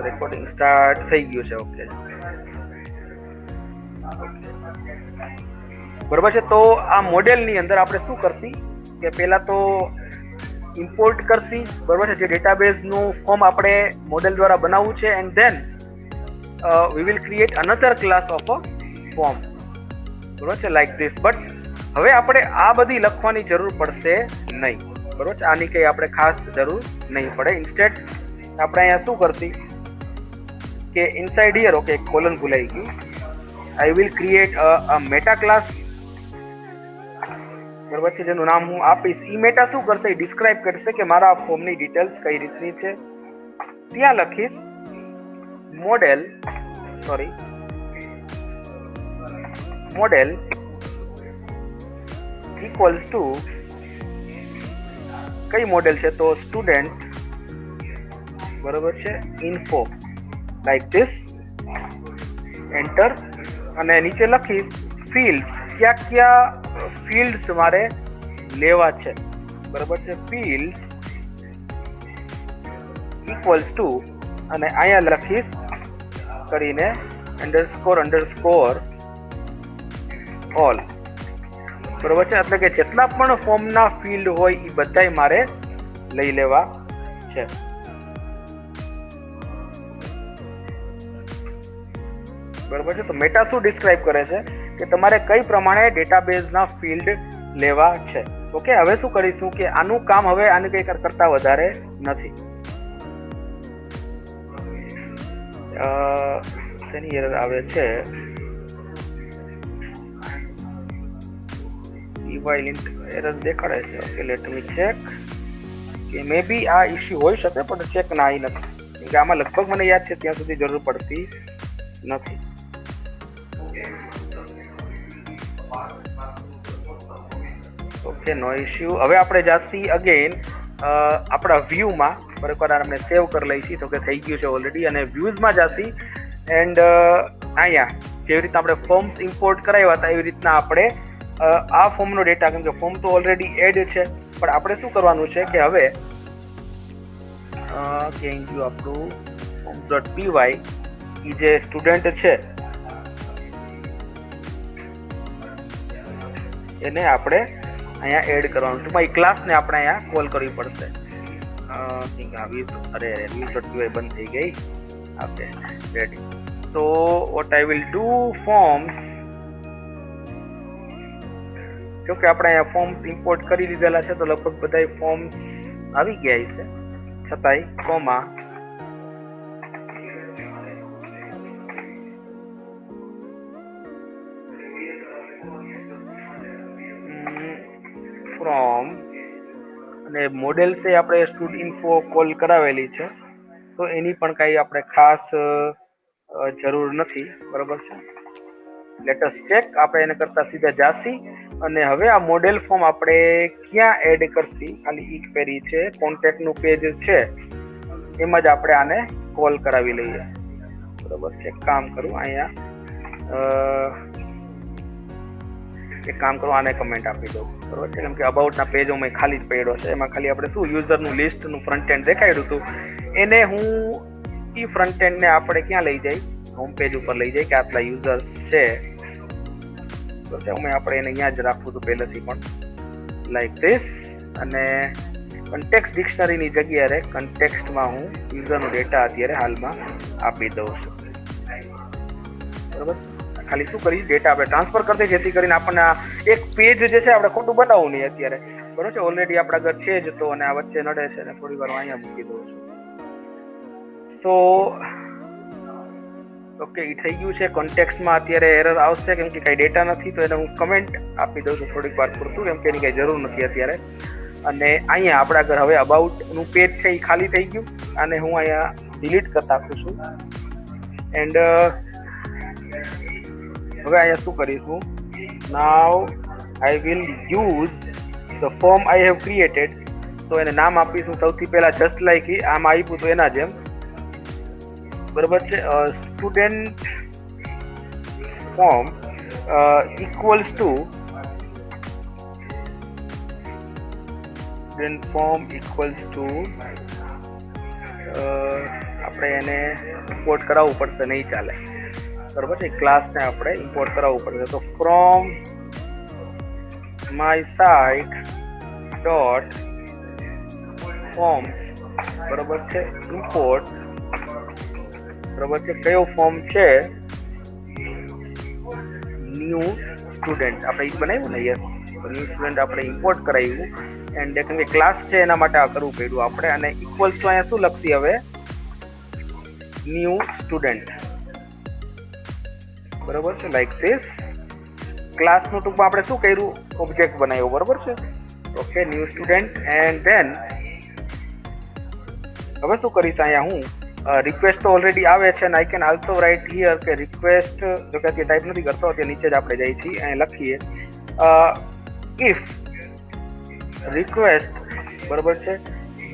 Recording start થઈ ગયું છે. ઓકે, બરોબર છે. તો આ મોડેલની અંદર આપણે શું કરશી કે પહેલા તો ઇમ્પોર્ટ કરશી, બરોબર છે, જે ડેટાબેઝનું ફોર્મ આપણે મોડેલ દ્વારા બનાવવું છે, and then we will create another class of a form, બરોબર છે, લાઈક ધીસ. બટ હવે આપણે આ બધી લખવાની જરૂર પડશે નહીં, બરોબર છે, આની કંઈ આપણે ખાસ જરૂર નહીં પડે. ઇન્સ્ટેડ આપણે અહીંયા શું કરશી કે ઇનસાઇડ હિયર, ઓકે, કોલન ભૂલાઈ ગઈ, I will create a meta class, બરોબર છે, જેનું નામ હું આપીશ. ઈ મેટા શું કરશે, એ ડિસ્ક્રાઇબ કરશે કે મારા ફોર્મની ડિટેલ્સ કઈ રીતની છે. ત્યાં લખીશ મોડેલ ઇક્વલ્સ ટુ કઈ મોડેલ છે, તો સ્ટુડન્ટ, બરોબર છે, ઇન્ફો, લાઈક ધીસ, એન્ટર. અને નીચે લખીશ ફિલ્ડ્સ, ક્યાં ફિલ્ડ્સ મારે લેવા છે, બરોબર છે, ફિલ્ડ્સ ઇક્વલ્સ ટુ, અને અહીંયા લખીશ કરીને અંડરસ્કોર ઓલ, બરોબર છે, એટલે કે જેટલા પણ ફોર્મના ફિલ્ડ હોય એ બધાય મારે લઈ લેવા છે. બરોબર છે. તો મેટા શું ડિસ્ક્રાઇબ કરે છે કે તમારે કઈ પ્રમાણે ડેટાબેઝના ફિલ્ડ લેવા છે. ઓકે, હવે શું કરીશું કે આનું કામ હવે આને કંઈ કરતા વધારે નથી. શેની એરર આવે છે, એરર દેખાડે છે. ઓકે, લેટ મી ચેક કે મે બી આ ઇશ્યુ હોઈ શકે, પણ ચેક ના આવી નથી, કેમ કે આમાં લગભગ મને યાદ છે ત્યાં સુધી જરૂર પડતી નથી. ઓકે, નો ઇશ્યુ. હવે આપણે જાસી અગેન આપણા વ્યૂમાં, બરાબર, આપણે સેવ કરી લઈશી. તો કે થઈ ગયું છે ઓલરેડી, અને વ્યૂઝમાં જાસી, એન્ડ અહીંયા જેવી રીતના આપણે ફોર્મ્સ ઇમ્પોર્ટ કરાવ્યા હતા એવી રીતના આપણે આ ફોર્મનો ડેટા, કેમ કે ફોર્મ તો ઓલરેડી એડ છે, પણ આપણે શું કરવાનું છે કે હવે ક્યાં ગયું આપણું forms.py, એ જે સ્ટુડન્ટ છે એને આપણે અહીંયા એડ કરવાનું. ટૂંકમાં એ ક્લાસને આપણે અહીંયા કોલ કરવી પડશે. views.py બંધ થઈ ગઈ. Okay, ready. તો what I will do, forms, જો કે આપણે અહીંયા ફોર્મ્સ ઇમ્પોર્ટ કરી લીધેલા છે, તો લગભગ બધા ફોર્મ્સ આવી ગયા છે, છતાંય કોમા ફ્રોમ અને મોડેલ છે આપણે સ્ટુડ ઇન્ફો કોલ કરાવેલી છે, તો એની પણ કાંઈ આપણે ખાસ જરૂર નથી, બરોબર છે. લેટેસ્ટ ચેક, આપણે એને કરતા સીધા જાસી, અને હવે આ મોડેલ ફોર્મ આપણે ક્યાં એડ કરશી, ખાલી એક ક્વેરી છે, કોન્ટેક્ટનું પેજ છે, એમાં જ આપણે આને કોલ કરાવી લઈએ, બરોબર છે. એક કામ કરું, આને કમેન્ટ આપી દઉં, બરોબર છે, કેમ કે અબાઉટના પેજોમાં ખાલી જ પડ્યો છે. એમાં ખાલી આપણે શું યુઝરનું લિસ્ટનું ફ્રન્ટ એન્ડ દેખાડ્યું હતું, એને હું એ ફ્રન્ટ એન્ડને આપણે ક્યાં લઈ જઈ, હોમ પેજ ઉપર લઈ જઈ કે આટલા યુઝર્સ છે, તો આપણે એને અહીંયા જ રાખવું હતું પહેલેથી પણ, લાઈક ધીસ. અને કન્ટેક્સ્ટ ડિક્શનરીની જગ્યાએ કન્ટેક્સ્ટમાં હું યુઝરનો ડેટા અત્યારે હાલમાં આપી દઉં છું, બરોબર. ખાલી શું કરીશ, ડેટા આપણે ટ્રાન્સફર કરતી, જેથી કરીને આપણને એક પેજ જે છે આપણે ખોટું બનાવવું નહીં અત્યારે, બરોબર છે. ઓલરેડી આપણા ઘર છે જ, તો અને આ વચ્ચે નડે છે, અને થોડી વાર અહીંયા મૂકી દઉં છું. સો ઓકે, એ થઈ ગયું છે. કોન્ટેક્સ્ટમાં અત્યારે એરર આવશે કેમ કે કાંઈ ડેટા નથી, તો એને હું કમેન્ટ આપી દઉં છું થોડીક વાર પૂરતું, કેમ કે એની કાંઈ જરૂર નથી અત્યારે. અને અહીંયા આપણા ઘર હવે અબાઉટનું પેજ છે એ ખાલી થઈ ગયું, અને હું અહીંયા ડિલીટ કરતા આપું છું. એન્ડ હવે અહીંયા શું કરીશું, now I will use the form I have created. તો એને નામ આપીશું સૌથી પહેલા જસ્ટ લાઈક આમ આપ્યું તો એના જેમ, બરોબર છે. સ્ટુડન્ટ ફોર્મ ઇક્વલ્સ ટુ આપણે એને ઇમ્પોર્ટ કરાવવું પડશે, નહીં ચાલે, બરાબર છે. ક્લાસને આપણે ઇમ્પોર્ટ કરાવવું પડશે. તો from my site dot forms, બરાબર છે, ઇમ્પોર્ટ, બરાબર છે, કયો ફોર્મ છે, ન્યૂ સ્ટુડન્ટ આપણે એક બનાવ્યું ને, યસ, ન્યૂ સ્ટુડન્ટ આપણે ઇમ્પોર્ટ કરાવ્યું. એન્ડ કેમ કે ક્લાસ છે એના માટે આ કરવું પડ્યું આપણે. અને ઇક્વલ્સ ટુ અહીંયા શું લખી હવે, ન્યૂ સ્ટુડન્ટ, બરાબર છે, લાઈક ધીસ. ક્લાસનું ટૂંકમાં આપણે શું કર્યું, ઓબ્જેક્ટ બનાવ્યો, બરાબર છે. Okay, new student. And then હવે શું કરીશ, અહીંયા હું રિક્વેસ્ટ તો ઓલરેડી આવે છે અને I can also write here કે રિક્વેસ્ટ, જો કે અત્યારે ટાઈપ નથી કરતો, અત્યારે નીચે જ આપણે જઈએ છીએ, અહીં લખીએ ઇફ રિક્વેસ્ટ, બરાબર છે,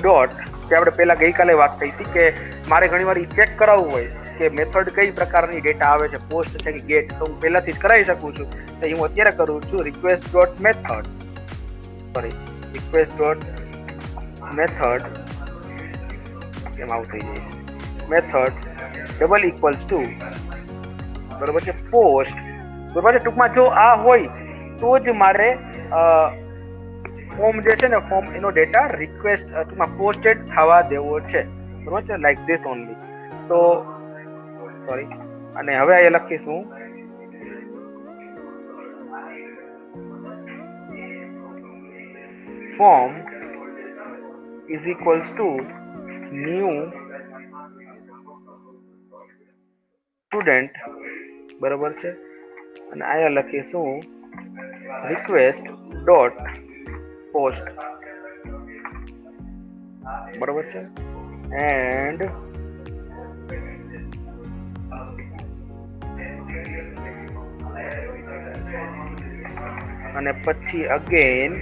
ડોટ, કે આપણે પહેલા ગઈકાલે વાત થઈ હતી કે મારે ઘણીવાર ચેક કરાવવું હોય કે મેથડ કઈ પ્રકારની ડેટા આવે છે, પોસ્ટ છે કે ગેટ, તો હું પહેલાથી જ કરાવી શકું છું. તો હું અત્યારે કરું છું request dot method, sorry, request dot method, એમ આવું થઈ જાય, મેથડ ડબલ ઇક્વલ્સ ટુ, બરાબર છે, પોસ્ટ, બરાબર છે. ટૂંકમાં જો આ હોય તો જ મારે ફોર્મ જે છે ને, ફોર્મ એનો ડેટા રિક્વેસ્ટ ટૂંકમાં પોસ્ટેડ થવા દેવો છે, બરાબર છે, લાઈક ધીસ ઓનલી. તો સોરી, અને હવે અહીંયા લખીશું form is equals to new student, બરાબર છે, અને અહીંયા લખીશું રિક્વેસ્ટ ડોટ પોસ્ટ, બરાબર છે. એન્ડ અને પછી અગેન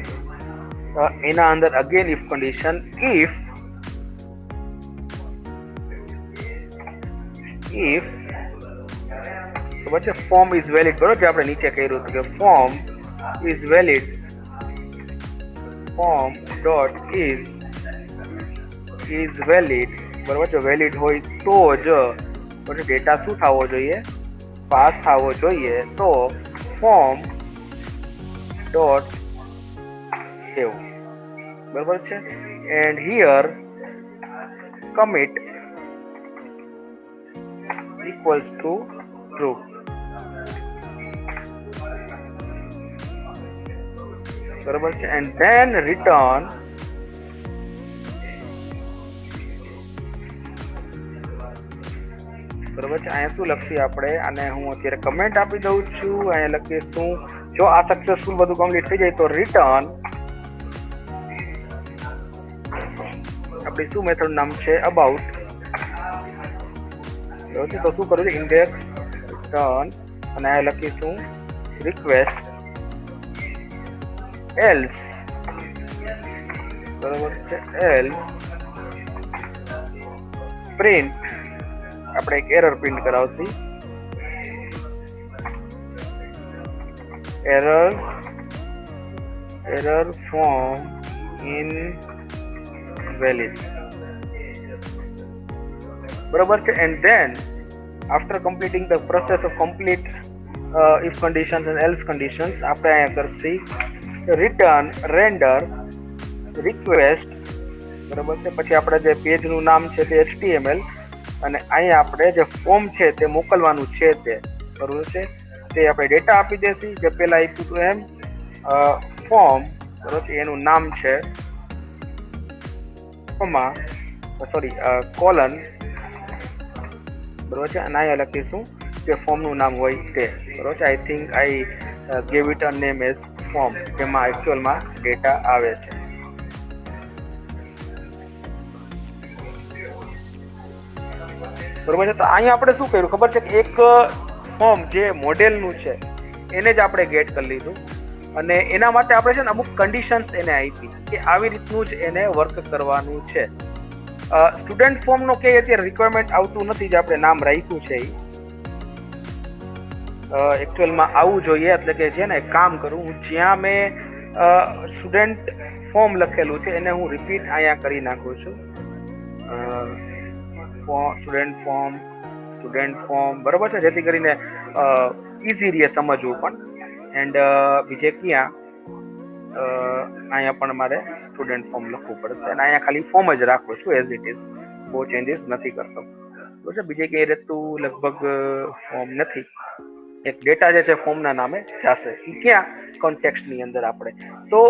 એના અંદર અગેન ઇફ કન્ડિશન, ઇફ બરાબર છે, ફોર્મ ઇઝ વેલિડ, બરાબર છે, આપણે નીચે કર્યું હતું કે form is valid, form dot is valid, બરાબર છે, વેલિડ હોય તો જ ડેટા શું થવો જોઈએ, પાસ થવો જોઈએ. તો ફોર્મ ડોટ સેવ, બરાબર છે. And here commit equals to true, બરાબર છે. એન્ડ ધેન રિટર્ન બરાબર છે. અહીંયા શું લખીએ આપણે, અને હું અત્યારે કમેન્ટ આપી દઉં છું. અહીંયા લખીશું જો આ સક્સેસફુલ બધું કમ્પ્લીટ થઈ જાય તો રિટર્ન, આપણી શું મેથડ નામ છે, અબાઉટ, બરાબર છે. તો શું કરવું છે, ઇન્ડેક્સ રિટર્ન, અને અહીંયા લખીશું રિક્વેસ્ટ એલ્સ, બરાબર છે, એલ્સ પ્રિન્ટ, આપણે એક એરર પ્રિન્ટ કરાવશું, error form invalid, બરાબર છે. And then after completing the process of complete if conditions and else conditions, આપણે અહીંયા કરશી return render request, બરાબર છે. પછી આપણે જે પેજનું નામ છે તે HTML, અને અહીંયા આપણે જે ફોર્મ છે તે મોકલવાનું છે તે, બરાબર છે, તે આપણે ડેટા આપી દેશી જે પહેલા આપ્યું હતું એમ, ફોર્મ, બરાબર છે, એનું નામ છે કોલન, બરાબર છે, અને અહીંયા લખીશું જે ફોર્મનું નામ હોય તે, બરાબર છે. I think I gave it a name as form, જેમાં એકચ્યુઅલમાં ડેટા આવે છે. બરોબર છે. તો અહીંયા આપણે શું કર્યું ખબર છે કે એક ફોર્મ જે મોડેલનું છે એને જ આપણે ગેટ કરી લીધું, અને એના માટે આપણે છે ને અમુક કન્ડિશન્સ એને આપી કે આવી રીતનું જ એને વર્ક કરવાનું છે. સ્ટુડન્ટ ફોર્મનો કે અત્યારે રિક્વાયરમેન્ટ આવતું નથી, જે આપણે નામ રાખ્યું છે એ એકચ્યુઅલમાં આવવું જોઈએ. એટલે કે છે ને કામ કરું હું, જ્યાં મેં સ્ટુડન્ટ ફોર્મ લખેલું છે એને હું રિપીટ અહીંયા કરી નાખું છું. સ્ટુડન્ટ ફોર્મ બરોબર છે, જેથી કરીને ઇઝી રહે સમજવું પણ. એન્ડ બીજે ક્યાં અહીંયા પણ મારે સ્ટુડન્ટ ફોર્મ લખવું પડશે અને અહીંયા ખાલી ફોર્મ જ રાખું છું એઝ ઇટ ઇઝ, બહુ ચેન્જીસ નથી કરતો. બરાબર છે, બીજે ક્યાંય રહેતું લગભગ ફોર્મ નથી. એક ડેટા જે છે ફોર્મના નામે જશે, એ ક્યાં કોન્ટેક્સ્ટની અંદર આપણે તો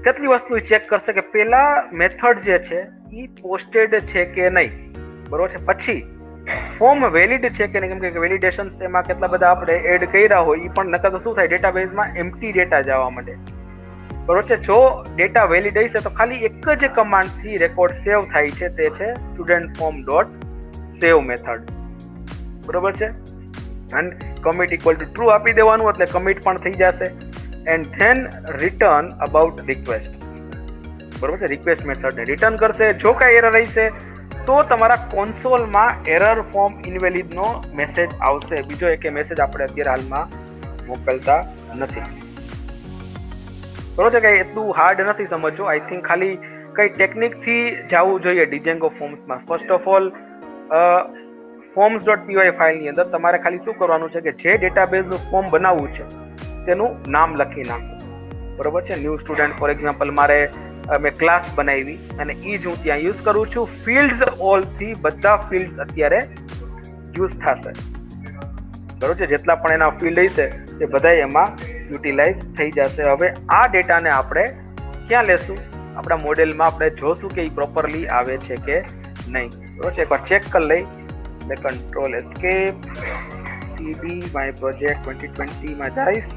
કેટલી વસ્તુ ચેક કરશે કે પેલા મેથડ જે છે એ પોસ્ટેડ છે કે નહીં, બરોબર છે. પછી ફોર્મ વેલિડ છે કે નહીં, કેમ કે વેલિડેશન એમાં કેટલા બધા આપણે એડ કર્યા હોય એ પણ નકર તો શું થાય, ડેટાબેઝમાં એમ્પ્ટી ડેટા જવા માંડે, બરોબર છે. જો ડેટા વેલિડ હશે તો ખાલી એક જ કમાન્ડથી રેકોર્ડ સેવ થાય છે, તે છે સ્ટુડન્ટ ફોર્મ ડોટ સેવ મેથડ, બરોબર છે. And commit equal to true આપી દેવાનું એટલે કમિટ પણ થઈ જશે. And then return about request, બરોબર છે. રિક્વેસ્ટ મેથડને રિટર્ન કરશે. જો કાંઈ એરર હશે તો તમારા કોન્સોલમાં એરર ફોર્મ ઇનવેલિડનો મેસેજ આવશે. બીજો એક મેસેજ આપણે અત્યારે હાલમાં મોકલતા નથી, બરોબર છે. કંઈ એટલું હાર્ડ નથી સમજવું. આઈ થિંક ખાલી કઈ ટેકનિકથી જવું જોઈએ ડિજેંગો ફોર્મ્સમાં. ફર્સ્ટ ઓફ ઓલ forms.py ફાઇલની અંદર તમારે ખાલી શું કરવાનું છે કે જે ડેટાબેઝનું ફોર્મ બનાવવું છે તેનું નામ લખી નાખવું, બરોબર છે. ન્યૂ સ્ટુડન્ટ ફોર એક્ઝામ્પલ મારે મેં ક્લાસ બનાવી અને એ જ હું ત્યાં યુઝ કરું છું. ફિલ્ડ્સ ઓલ થી બધા ફિલ્ડ્સ અત્યારે યુઝ થશે, બરોબર છે. જેટલા પણ એના ફિલ્ડ હશે એ બધા એમાં યુટિલાઇઝ થઈ જશે. હવે આ ડેટાને આપણે ક્યાં લેશું, આપણા મોડેલમાં આપણે જોશું કે એ પ્રોપરલી આવે છે કે નહીં, બરોબર છે. એકવાર ચેક કરી લઈ એટલે control escape CD my project 2020 માં જઈશ,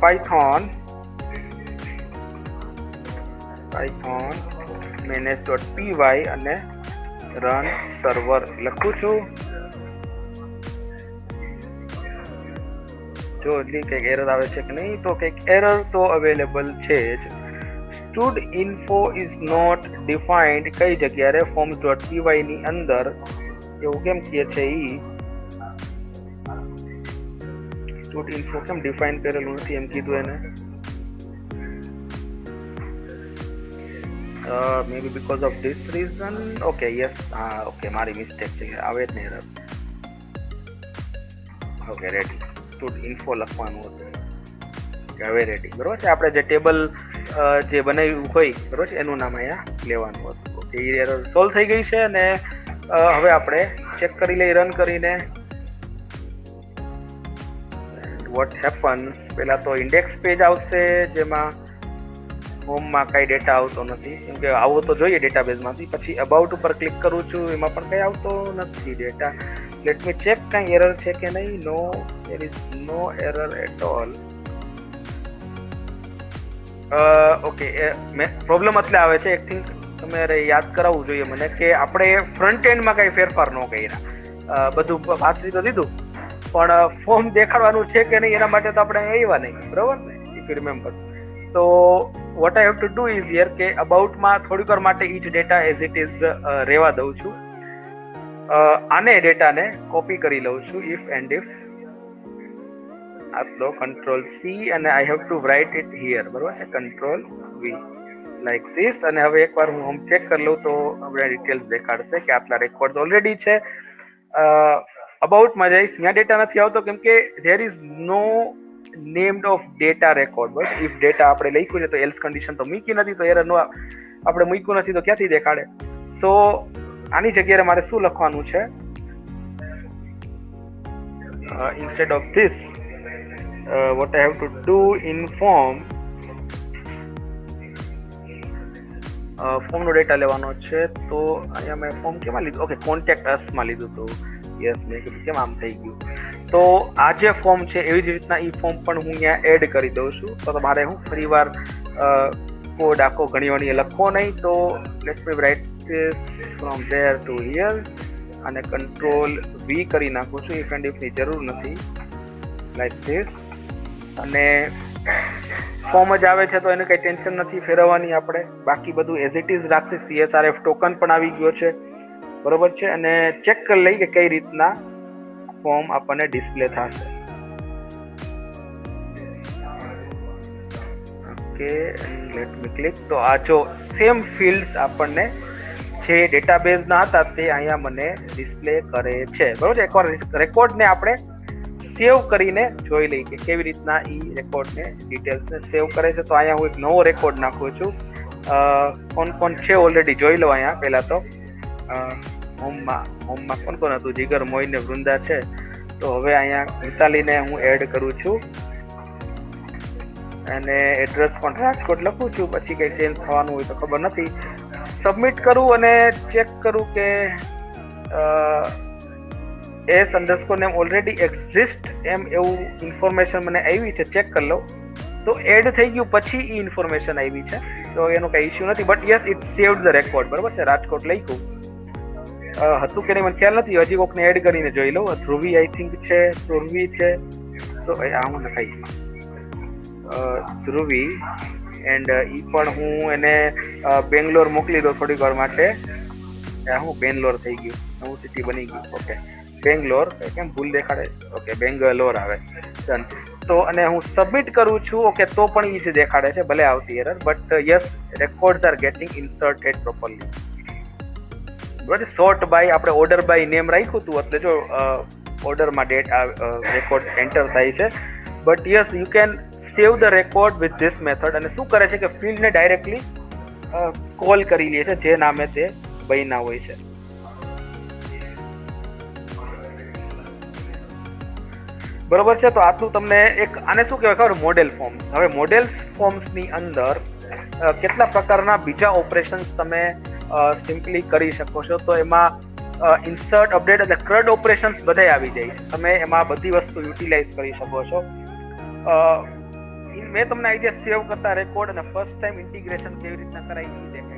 પાયથોન manage.py અને રન સર્વર લખું છું. જો કંઈક એરર આવે છે કે નહીં, તો કંઈક એરર તો અવેલેબલ છે જ. Stud info is not defined કઈ જગ્યાએ forms.py ની અંદર એવું કેમ કહે છે, સ્ટુડ ઇન્ફો કેમ ડિફાઇન કરેલું નથી એમ કીધું એને. maybe because of this reason. okay yes okay મારી મિસ્ટેક છે, આવે જ ને error. Okay ready, stood info લખવાનું હતું, હવે રેડી, બરોબર છે. આપણે જે ટેબલ જે બનાવ્યું હોય, બરોબર છે, એનું નામ અહીંયા લેવાનું હતું. ઓકે, એ એરર સોલ્વ થઈ ગઈ છે. અને હવે આપણે ચેક કરી લઈએ રન કરીને. વોટ હેપન્સ, પહેલા તો ઇન્ડેક્સ પેજ આવશે જેમાં હોમમાં કઈ ડેટા આવતો નથી, કેમ કે આવો તો જોઈએ ડેટાબેઝમાંથી. પછી અબાઉટ ઉપર ક્લિક કરું છું, એમાં પણ કઈ આવતો નથી ડેટા. લેટ મી ચેક કઈ એરર છે કે નહીં. નો, there is no error at all. Okay, problem એટલે આવે છે, આઈ થિંક તમારે યાદ કરાવવું જોઈએ મને કે આપણે ફ્રન્ટ એન્ડમાં કઈ ફેરફાર ન કર્યા, બધું પાછળ તો દીધું પણ ફોર્મ દેખાડવાનું છે કે નહીં એના માટે તો આપણે આવ્યા નહીં, બરોબર ને, ઇફ યુ રિમેમ્બર. તો what I have to do is here કે about માં થોડીક વાર માટે each data as it is રહેવા દઉં છું. આને ડેટાને કોપી કરી લઉં છું, if and if આપલો control C અને I have to write it here, બરોબર છે, control V like this. અને હવે એકવાર હું હોમ ચેક કરી લઉં તો આપણે ડિટેલ્સ દેખાડશે કે આટલા રેકોર્ડ ઓલરેડી છે. about માં જઈશ, ત્યાં ડેટા નથી આવતો કેમ કે there is no named of data record. Bus if data આપણે લખ્યું છે તો else condition તો મૂકી નથી, તો error નો આપણે મૂક્યું નથી તો ક્યાંથી દેખાડે. સો આની જગ્યાએ મારે શું લખવાનું છે, instead of this what I have to do in form form નો ડેટા લેવાનો છે. તો અહીંયા મેં ફોર્મ કેમાં લીધું, ઓકે કોન્ટેક્ટ અસ માં લીધું. તો યસ, મેં કીધું કેમ આમ થઈ ગયું. તો આ જે ફોર્મ છે એવી જ રીતના એ ફોર્મ પણ હું અહીંયા એડ કરી દઉં છું. તો તમારે હું ફરી વાર કોડ આખો ઘણી વાર લખવો નહીં. તો let me write this from there to here અને કંટ્રોલ V કરી નાખું છું. ઇફ એન્ડ ઇફની જરૂર નથી, લાઈક ધીસ. અને ફોર્મ જ આવે છે તો એને કંઈ ટેન્શન નથી ફેરવવાની આપણે, બાકી બધું એઝ ઇટ ઇઝ રાખશે. CSRF ટોકન પણ આવી ગયો છે, બરોબર છે. અને ચેક કરી લઈ કે કઈ રીતના ફોર્મ આપણને ડિસ્પ્લે થશે. Okay, let me click. તો આ જો સેમ ફિલ્ડ્સ આપણને જે ડેટાબેઝના હતા તે અહીંયા મને ડિસ્પ્લે કરે છે. બરોબર છે. એકવાર રેકોર્ડને આપણે સેવ કરીને જોઈ લઈએ કે કેવી રીતના એ રેકોર્ડને ડિટેલ્સને સેવ કરે છે. તો અહીંયા હું એક નવો રેકોર્ડ નાખું છું. કોણ છે ઓલરેડી જોઈ લો. અહીંયા પહેલા તો હોમમાં કોણ હતું? જીગર, મોઈન ને વૃંદા છે. તો હવે અહીંયા મિતાલીને હું એડ કરું છું અને એડ્રેસ પણ રાજકોટ લખું છું. પછી કંઈ ચેન્જ થવાનું હોય તો ખબર નથી. સબમિટ કરું અને ચેક કરું કે s_name ઓલરેડી એક્ઝિસ્ટ એમ એવું ઇન્ફોર્મેશન મને આવી છે. ચેક કરી લો તો એડ થઈ ગયું, પછી એ ઇન્ફોર્મેશન આવી છે. તો એનો કઈ ઇશ્યુ નથી. But yes, it saved the record. બરોબર છે. રાજકોટ લખ્યું હતું કે નહીં મને ખ્યાલ નથી. હજી કોકને એડ કરીને જોઈ લઉં. ધ્રુવી આઈ થિંક છે, ધ્રુવી છે. તો હું લખાઈ ધ્રુવી એન્ડ ઈ પણ હું એને બેંગ્લોર મોકલી દઉં થોડીક વાર માટે. હું બેંગ્લોર થઈ ગયું, નવું સિટી બની ગયું. ઓકે, બેંગ્લોર કેમ ભૂલ દેખાડે? ઓકે, બેંગ્લોર આવે. ડન. તો અને હું સબમિટ કરું છું. ઓકે, તો પણ એ જ દેખાડે છે, ભલે આવતી error. But yes, records are getting inserted properly. બરાબર. સોર્ટ બાય આપણે ઓર્ડર બાય નેમ રાખ્યું હતું, એટલે જો ઓર્ડરમાં ડેટ રેકોર્ડ એન્ટર થાય છે. But yes, you can save the record with this method. અને શું કરે છે કે ફિલ્ડને ડાયરેક્ટલી કોલ કરી લે છે જે નામે તે બન્યા હોય છે. બરોબર છે. તો આટલું તમને એક આને શું કહેવાય ખબર? Model forms. હવે મોડેલ ફોર્મ્સની અંદર કેટલા પ્રકારના બીજા ઓપરેશન્સ તમે સિમ્પલી કરી શકો છો. તો એમાં ઇન્સર્ટ, અપડેટ અને ક્રડ ઓપરેશન્સ બધા આવી જાય છે. તમે એમાં બધી વસ્તુ યુટિલાઇઝ કરી શકો છો. મેં તમને આઈડિયા સેવ કરતા રેકોર્ડ અને ફર્સ્ટ ટાઈમ ઇન્ટિગ્રેશન કેવી રીતના કરાય એ દેખાય.